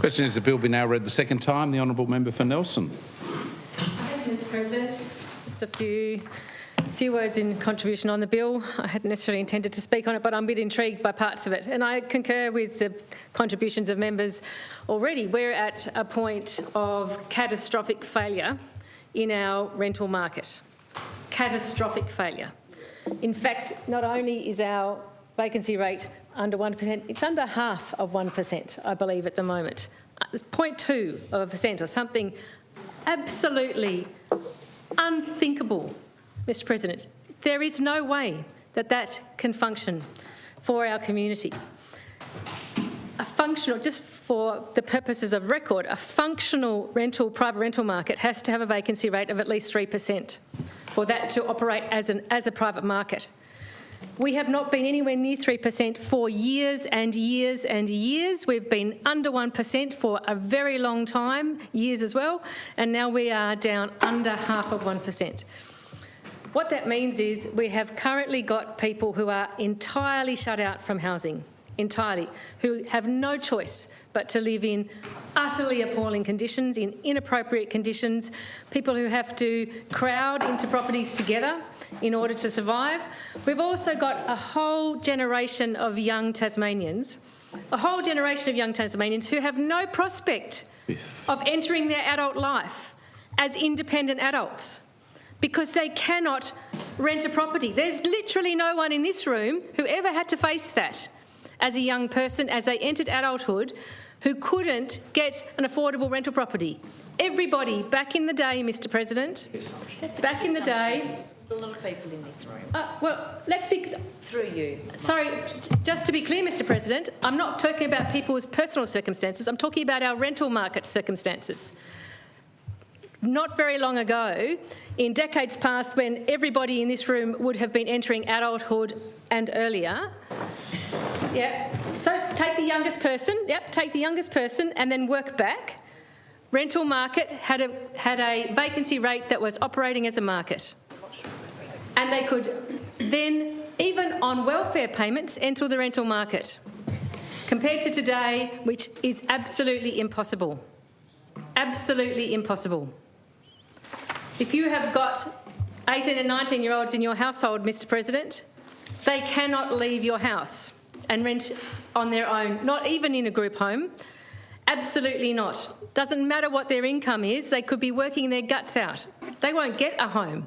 Question is the bill be now read the second time. The honourable member for Nelson. Thank you, Mr President. Just a few words in contribution on the bill. I hadn't necessarily intended to speak on it, but I'm a bit intrigued by parts of it. And I concur with the contributions of members already. We're at a point of catastrophic failure in our rental market. Catastrophic failure. In fact, not only is our vacancy rate under 1%, it's under half of 1%, I believe, at the moment. 0.2% or something absolutely unthinkable, Mr President. There is no way that that can function for our community. A functional, just for the purposes of record, a functional private rental market has to have a vacancy rate of at least 3% for that to operate as a private market. We have not been anywhere near 3% for years and years and years. We've been under 1% for a very long time, years as well, and now we are down under half of 1%. What that means is we have currently got people who are entirely shut out from housing, entirely, who have no choice but to live in utterly appalling conditions, in inappropriate conditions, people who have to crowd into properties together in order to survive. We've also got a whole generation of young Tasmanians, who have no prospect of entering their adult life as independent adults because they cannot rent a property. There's literally no one in this room who ever had to face that as a young person, as they entered adulthood, who couldn't get an affordable rental property. Everybody back in the day, Mr President, back in the day... There's a lot of people in this room. Well, let's be... Through you. Sorry, just to be clear, Mr President, I'm not talking about people's personal circumstances, I'm talking about our rental market circumstances. Not very long ago, in decades past, when everybody in this room would have been entering adulthood and earlier, so take the youngest person, and then work back. Rental market had a vacancy rate that was operating as a market. And they could then, even on welfare payments, enter the rental market. Compared to today, which is absolutely impossible. Absolutely impossible. If you have got 18 and 19-year-olds in your household, Mr President, they cannot leave your house and rent on their own, not even in a group home. Absolutely not. Doesn't matter what their income is, they could be working their guts out. They won't get a home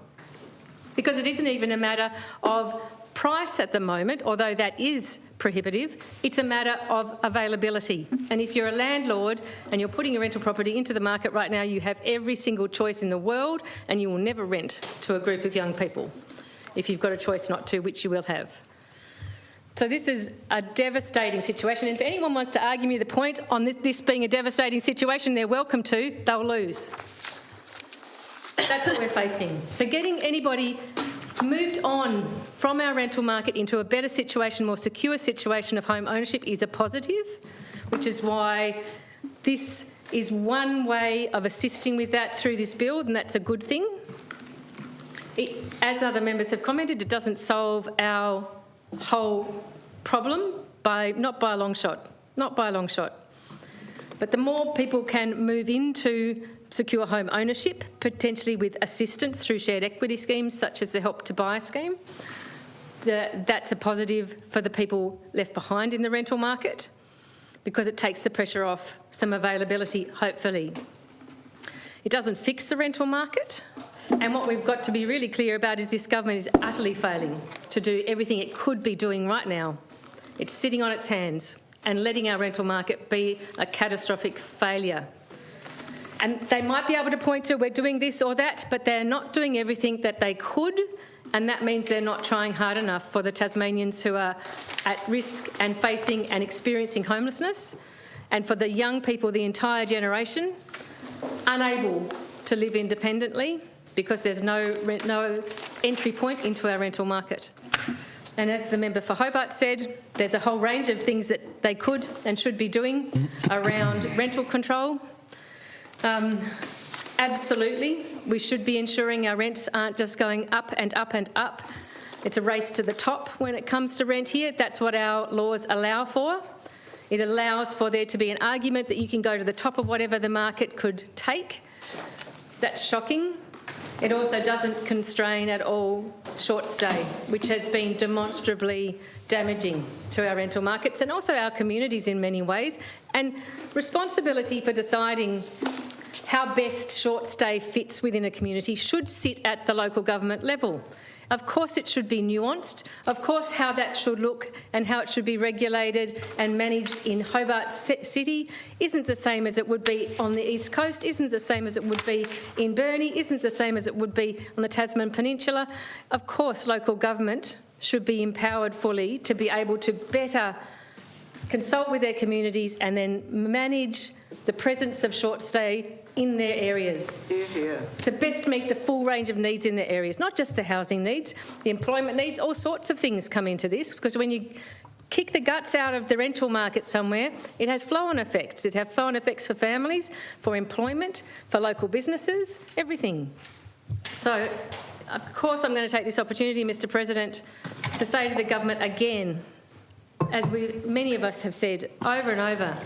because it isn't even a matter of price at the moment, although that is prohibitive. It's a matter of availability. And if you're a landlord and you're putting a rental property into the market right now, you have every single choice in the world and you will never rent to a group of young people if you've got a choice not to, which you will have. So this is a devastating situation, and if anyone wants to argue me the point on this being a devastating situation, they're welcome to. They'll lose. That's what we're facing. So getting anybody moved on from our rental market into a better situation, more secure situation of home ownership is a positive, which is why this is one way of assisting with that through this bill, and that's a good thing. As other members have commented, it doesn't solve our whole problem not by a long shot. But the more people can move into secure home ownership, potentially with assistance through shared equity schemes such as the Help to Buy scheme, that's a positive for the people left behind in the rental market because it takes the pressure off some availability, hopefully. It doesn't fix the rental market. And what we've got to be really clear about is this government is utterly failing to do everything it could be doing right now. It's sitting on its hands and letting our rental market be a catastrophic failure. And they might be able to point to we're doing this or that, but they're not doing everything that they could, and that means they're not trying hard enough for the Tasmanians who are at risk and facing and experiencing homelessness, and for the young people, the entire generation, unable to live independently because there's no entry point into our rental market. And as the member for Hobart said, there's a whole range of things that they could and should be doing around rental control. Absolutely, we should be ensuring our rents aren't just going up and up and up. It's a race to the top when it comes to rent here. That's what our laws allow for. It allows for there to be an argument that you can go to the top of whatever the market could take. That's shocking. It also doesn't constrain at all short stay, which has been demonstrably damaging to our rental markets and also our communities in many ways. And responsibility for deciding how best short stay fits within a community should sit at the local government level. Of course it should be nuanced. Of course how that should look and how it should be regulated and managed in Hobart City isn't the same as it would be on the East Coast, isn't the same as it would be in Burnie, isn't the same as it would be on the Tasman Peninsula. Of course local government should be empowered fully to be able to better consult with their communities and then manage the presence of short stay in their areas to best meet the full range of needs in their areas, not just the housing needs, the employment needs, all sorts of things come into this, because when you kick the guts out of the rental market somewhere, it has flow-on effects. It has flow-on effects for families, for employment, for local businesses, everything. So, of course, I'm going to take this opportunity, Mr President, to say to the government again, as many of us have said over and over,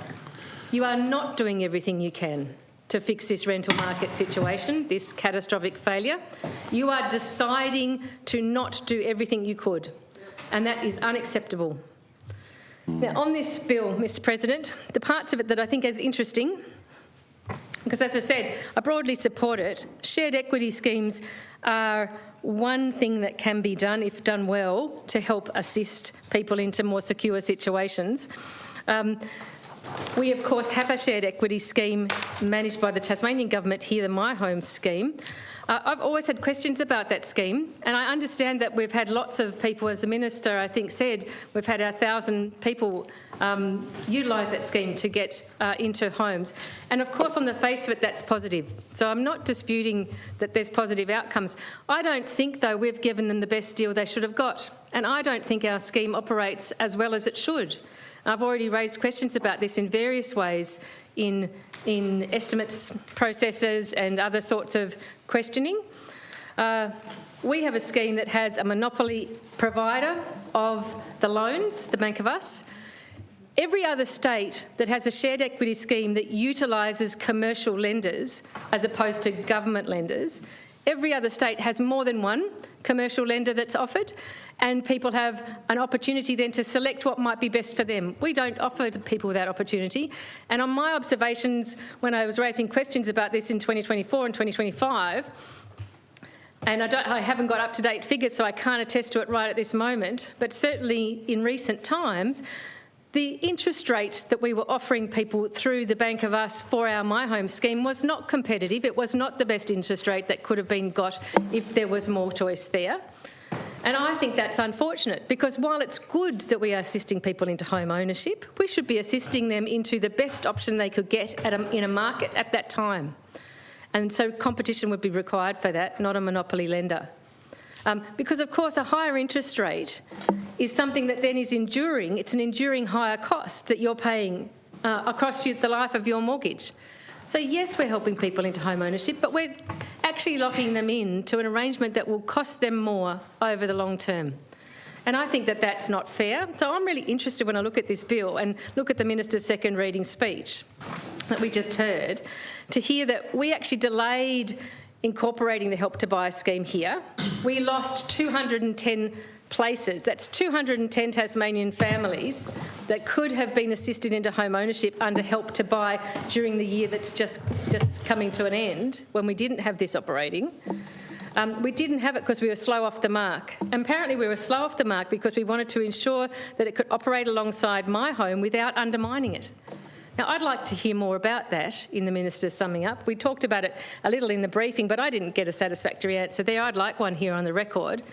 you are not doing everything you can to fix this rental market situation, this catastrophic failure. You are deciding to not do everything you could, and that is unacceptable. Now, on this bill, Mr President, the parts of it that I think is interesting, because as I said, I broadly support it, shared equity schemes are one thing that can be done, if done well, to help assist people into more secure situations. We, of course, have a shared equity scheme managed by the Tasmanian Government here, the My Home scheme. I've always had questions about that scheme, and I understand that we've had lots of people, as the Minister, I think, said, we've had 1,000 people utilise that scheme to get into homes. And, of course, on the face of it, that's positive. So I'm not disputing that there's positive outcomes. I don't think, though, we've given them the best deal they should have got, and I don't think our scheme operates as well as it should. I've already raised questions about this in various ways in estimates processes and other sorts of questioning. We have a scheme that has a monopoly provider of the loans, the Bank of Us. Every other state that has a shared equity scheme that utilises commercial lenders as opposed to government lenders, every other state has more than one commercial lender that's offered, and people have an opportunity then to select what might be best for them. We don't offer people that opportunity. And on my observations, when I was raising questions about this in 2024 and 2025, and I haven't got up-to-date figures, so I can't attest to it right at this moment, but certainly in recent times, the interest rate that we were offering people through the Bank of Us for our My Home scheme was not competitive. It was not the best interest rate that could have been got if there was more choice there. And I think that's unfortunate, because while it's good that we are assisting people into home ownership, we should be assisting them into the best option they could get in a market at that time. And so competition would be required for that, not a monopoly lender. Because, of course, a higher interest rate is something that then is enduring. It's an enduring higher cost that you're paying across the life of your mortgage. So, yes, we're helping people into home ownership, but we're actually locking them in to an arrangement that will cost them more over the long term. And I think that that's not fair. So I'm really interested when I look at this bill and look at the Minister's second reading speech that we just heard, to hear that we actually delayed incorporating the Help to Buy scheme here. We lost 210 places. That's 210 Tasmanian families that could have been assisted into home ownership under Help to Buy during the year that's just coming to an end, when we didn't have this operating. We didn't have it because we were slow off the mark. Apparently we were slow off the mark because we wanted to ensure that it could operate alongside My Home without undermining it. Now, I'd like to hear more about that in the Minister's summing up. We talked about it a little in the briefing, but I didn't get a satisfactory answer there. I'd like one here on the record.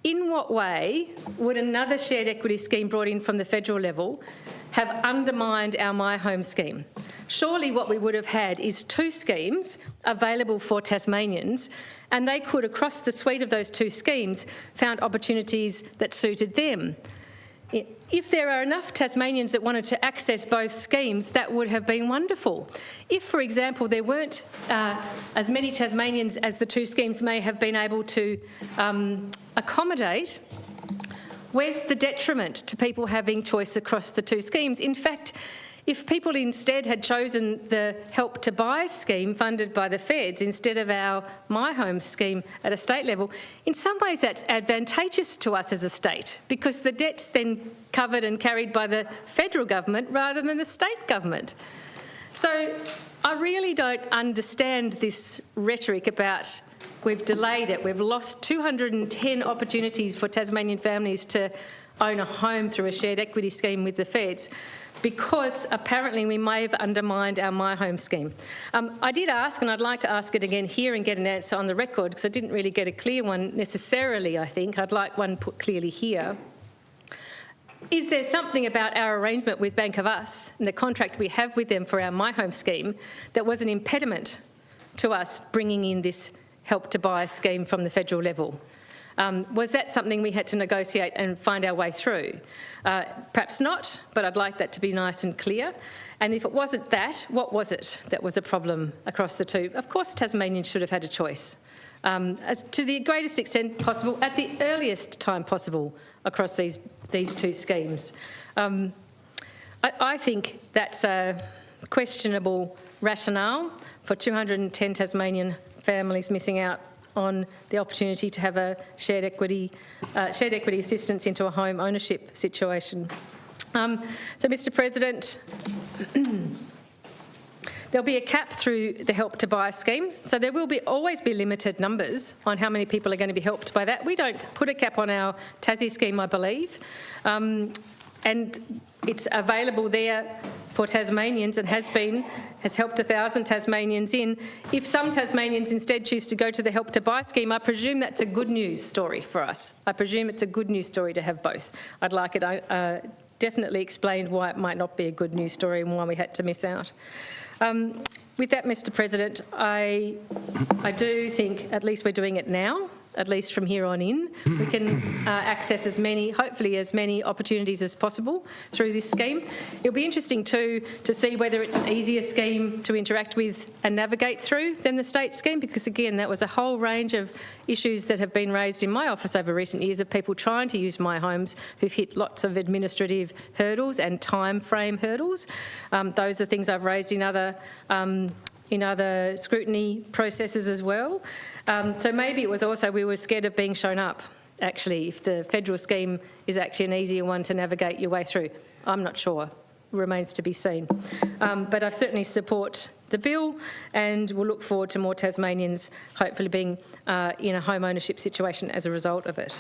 In what way would another shared equity scheme brought in from the federal level have undermined our My Home scheme? Surely what we would have had is two schemes available for Tasmanians, and they could, across the suite of those two schemes, found opportunities that suited them. If there are enough Tasmanians that wanted to access both schemes, that would have been wonderful. If, for example, there weren't as many Tasmanians as the two schemes may have been able to accommodate, Where's the detriment to people having choice across the two schemes? In fact, if people instead had chosen the Help to Buy scheme funded by the feds instead of our My Home scheme at a state level, in some ways that's advantageous to us as a state because the debt's then covered and carried by the federal government rather than the state government. So I really don't understand this rhetoric about we've delayed it, we've lost 210 opportunities for Tasmanian families to own a home through a shared equity scheme with the feds, because apparently we may have undermined our My Home scheme. I did ask, and I'd like to ask it again here and get an answer on the record, because I didn't really get a clear one necessarily, I think. I'd like one put clearly here. Is there something about our arrangement with Bank of Us and the contract we have with them for our My Home scheme that was an impediment to us bringing in this Help to Buy scheme from the federal level? Was that something we had to negotiate and find our way through? Perhaps not, but I'd like that to be nice and clear. And if it wasn't that, what was it that was a problem across the two? Of course, Tasmanians should have had a choice, as to the greatest extent possible, at the earliest time possible across these two schemes. I think that's a questionable rationale for 210 Tasmanian families missing out on the opportunity to have a shared equity assistance into a home ownership situation. So, Mr. President, there'll be a cap through the Help to Buy scheme, so there will always be limited numbers on how many people are going to be helped by that. We don't put a cap on our Tassie scheme, I believe, and it's available there for Tasmanians and has helped 1,000 Tasmanians in. If some Tasmanians instead choose to go to the Help to Buy scheme, I presume that's a good news story for us. I presume it's a good news story to have both. I'd like it definitely explained why it might not be a good news story and why we had to miss out. With that, Mr. President, I do think at least we're doing it now. At least from here on in, we can access hopefully as many opportunities as possible through this scheme. It'll be interesting too to see whether it's an easier scheme to interact with and navigate through than the state scheme, because again, that was a whole range of issues that have been raised in my office over recent years of people trying to use My Homes who've hit lots of administrative hurdles and time frame hurdles. Those are things I've raised in other scrutiny processes as well. So maybe it was also we were scared of being shown up, actually, if the federal scheme is actually an easier one to navigate your way through. I'm not sure. Remains to be seen. But I certainly support the bill and will look forward to more Tasmanians hopefully being in a home ownership situation as a result of it.